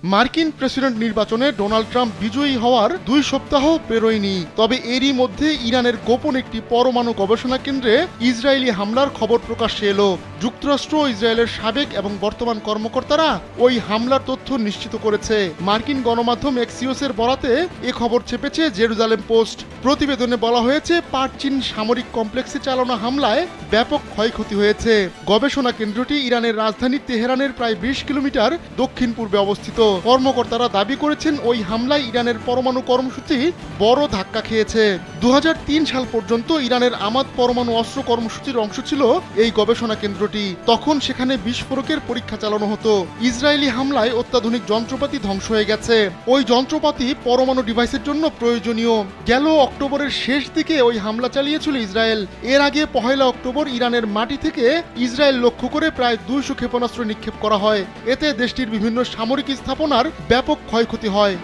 মার্কিন প্রেসিডেন্ট নির্বাচনে Donald Trump বিজয়ী হওয়ার 2 সপ্তাহ পেরোয়নি, তবে এরই মধ্যে ইরানের গোপন একটি পরমাণু গবেষণা কেন্দ্রে ইসরায়েলি হামলার খবর প্রকাশ্যে এলো। যুক্তরাষ্ট্র ও ইসরায়েলের সাবেক এবং বর্তমান কর্মকর্তারা ওই হামলার তথ্য নিশ্চিত করেছে। মার্কিন গণমাধ্যম এক্সিওসের বরাতে এ খবর চেপেছে জেরুজালেম পোস্ট। প্রতিবেদনে বলা হয়েছে, পারচিন সামরিক কমপ্লেক্সে চালানো হামলায় ব্যাপক ক্ষয়ক্ষতি হয়েছে। গবেষণা কেন্দ্রটি ইরানের রাজধানী তেহরানের প্রায় 20 কিলোমিটার দক্ষিণ পূর্বে অবস্থিত। কর্মকর্তারা দাবি করেছেন, ওই হামলায় ইরানের পরমাণু কর্মসূচি বড় ধাক্কা খেয়েছে। 2003 সাল পর্যন্ত ইরানের আমাদ পরমাণু অস্ত্র কর্মসূচির অংশ ছিল এই গবেষণা কেন্দ্রটি। তখন সেখানে বিস্ফোরকের পরীক্ষা চালানো হতো। ইসরায়েলি হামলায় অত্যাধুনিক যন্ত্রপাতি ধ্বংস হয়ে গেছে। ওই যন্ত্রপাতি পরমাণু ডিভাইসের জন্য প্রয়োজনীয়। গেল অক্টোবরের শেষ দিকে ওই হামলা চালিয়েছিল ইসরায়েল। এর আগে 1 অক্টোবর ইরানের মাটি থেকে ইসরায়েল লক্ষ্য করে প্রায় 200 ক্ষেপণাস্ত্র নিক্ষেপ করা হয়। এতে দেশটির বিভিন্ন সামরিক স্থাপনার ব্যাপক ক্ষয়ক্ষতি হয়।